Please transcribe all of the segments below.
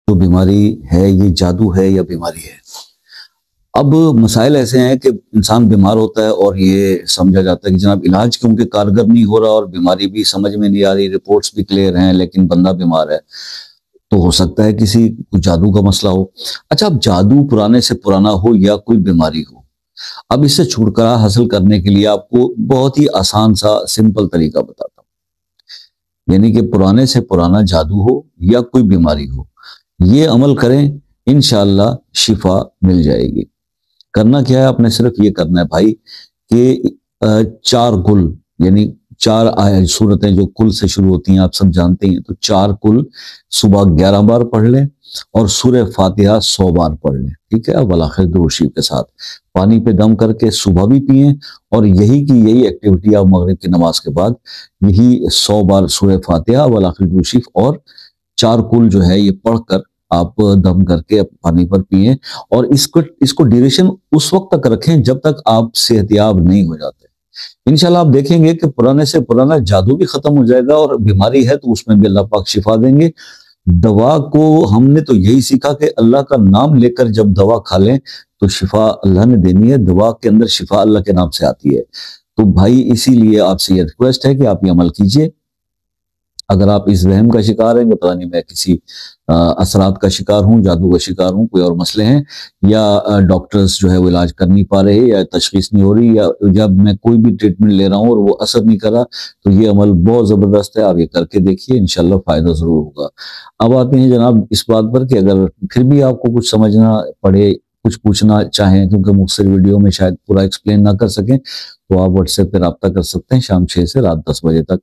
تو بیماری ہے یہ جادو ہے یا بیماری ہے؟ اب مسائل ایسے ہیں کہ انسان بیمار ہوتا ہے اور یہ سمجھا جاتا ہے کہ جناب علاج کیونکہ کارگر نہیں ہو رہا اور بیماری بھی سمجھ میں نہیں آ رہی، رپورٹس بھی کلیئر ہیں لیکن بندہ بیمار ہے، تو ہو سکتا ہے کسی کو جادو کا مسئلہ ہو۔ اچھا، اب جادو پرانے سے پرانا ہو یا کوئی بیماری ہو، اب اس سے چھٹکارا حاصل کرنے کے لیے آپ کو بہت ہی آسان سا سمپل طریقہ بتاتا ہوں، یعنی کہ پرانے سے پرانا جادو ہو یا کوئی بیماری ہو، یہ عمل کریں انشاءاللہ شفا مل جائے گی۔ کرنا کیا ہے، آپ نے صرف یہ کرنا ہے بھائی کہ 4 کل یعنی 4 صورتیں جو کل سے شروع ہوتی ہیں آپ سب جانتے ہیں، تو 4 کل صبح 11 بار پڑھ لیں اور سورہ فاتحہ 100 بار پڑھ لیں، ٹھیک ہے، ولاخر درود شریف کے ساتھ پانی پہ دم کر کے صبح بھی پئیں، اور یہی کی یہی ایکٹیویٹی آپ مغرب کی نماز کے بعد یہی 100 بار سورہ فاتحہ ولاخر درود شریف اور 4 کل جو ہے یہ پڑھ کر آپ دم کر کے پانی پر پئیں، اور اس کو ڈیوریشن اس وقت تک رکھیں جب تک آپ صحت یاب نہیں ہو جاتے۔ انشاءاللہ آپ دیکھیں گے کہ پرانے سے پرانا جادو بھی ختم ہو جائے گا، اور بیماری ہے تو اس میں بھی اللہ پاک شفا دیں گے۔ دوا کو ہم نے تو یہی سیکھا کہ اللہ کا نام لے کر جب دوا کھا لیں تو شفا اللہ نے دینی ہے، دوا کے اندر شفا اللہ کے نام سے آتی ہے۔ تو بھائی اسی لیے آپ سے یہ ریکویسٹ ہے کہ آپ یہ عمل کیجئے۔ اگر آپ اس وہم کا شکار ہیں کہ پتہ نہیں میں کسی اثرات کا شکار ہوں، جادو کا شکار ہوں، کوئی اور مسئلے ہیں، یا ڈاکٹرز جو ہے وہ علاج کر نہیں پا رہے، یا تشخیص نہیں ہو رہی، یا جب میں کوئی بھی ٹریٹمنٹ لے رہا ہوں اور وہ اثر نہیں کر رہا، تو یہ عمل بہت زبردست ہے، آپ یہ کر کے دیکھیے، انشاءاللہ فائدہ ضرور ہوگا۔ اب آتے ہیں جناب اس بات پر کہ اگر پھر بھی آپ کو کچھ سمجھنا پڑے، کچھ پوچھنا چاہیں، کیونکہ مختصر ویڈیو میں شاید پورا ایکسپلین نہ کر سکیں، تو آپ واٹس ایپ پہ رابطہ کر سکتے ہیں شام 6 سے رات 10 بجے تک۔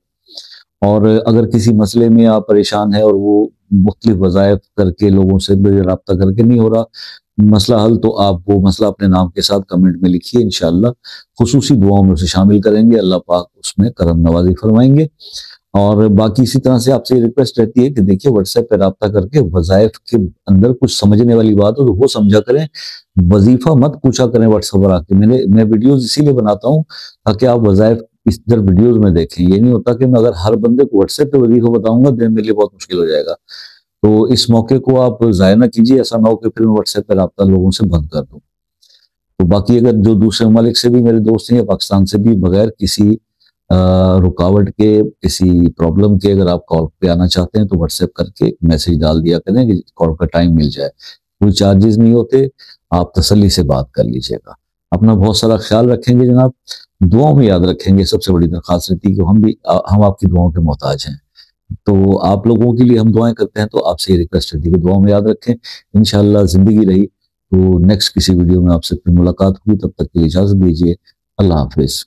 اور اگر کسی مسئلے میں آپ پریشان ہیں اور وہ مختلف وظائف کر کے لوگوں سے رابطہ کر کے نہیں ہو رہا مسئلہ حل، تو آپ وہ مسئلہ اپنے نام کے ساتھ کمنٹ میں لکھیے، انشاءاللہ خصوصی دعاؤں میں اسے شامل کریں گے، اللہ پاک اس میں کرم نوازی فرمائیں گے۔ اور باقی اسی طرح سے آپ سے یہ ریکویسٹ رہتی ہے کہ دیکھیے واٹس ایپ پہ رابطہ کر کے وظائف کے اندر کچھ سمجھنے والی بات ہو تو وہ سمجھا کریں، وظیفہ مت پوچھا کریں واٹس ایپ پر آ کے۔ میں ویڈیوز اسی لیے بناتا ہوں تاکہ آپ وظائف اس در ویڈیوز میں دیکھیں، یہ نہیں ہوتا کہ میں اگر ہر بندے کو واٹس ایپ پہ وظیفہ بتاؤں گا دن میرے لیے بہت مشکل ہو جائے گا، تو اس موقع کو آپ ضائع نہ کیجیے، ایسا نہ ہو کہ پھر میں واٹس ایپ پہ رابطہ لوگوں سے بند کر دوں۔ تو باقی اگر جو دوسرے ممالک سے بھی میرے دوست ہیں یا پاکستان سے بھی بغیر کسی رکاوٹ کے، کسی پرابلم کے، اگر آپ کال پہ آنا چاہتے ہیں تو واٹس ایپ کر کے میسج ڈال دیا کریں کہ کال کا ٹائم مل جائے، کوئی چارجز نہیں ہوتے، آپ تسلی سے بات کر لیجئے گا۔ اپنا بہت سارا خیال رکھیں گے جناب، دعاؤں میں یاد رکھیں گے، سب سے بڑی درخواست رہتی ہے کہ ہم آپ کی دعاؤں کے محتاج ہیں، تو آپ لوگوں کے لیے ہم دعائیں کرتے ہیں، تو آپ سے یہ ریکویسٹ رہتی ہے کہ دعاؤں میں یاد رکھیں۔ انشاءاللہ زندگی رہی تو نیکسٹ کسی ویڈیو میں آپ سے پھر ملاقات ہوگی، تب تک کے لیے اجازت دیجیے، اللہ حافظ۔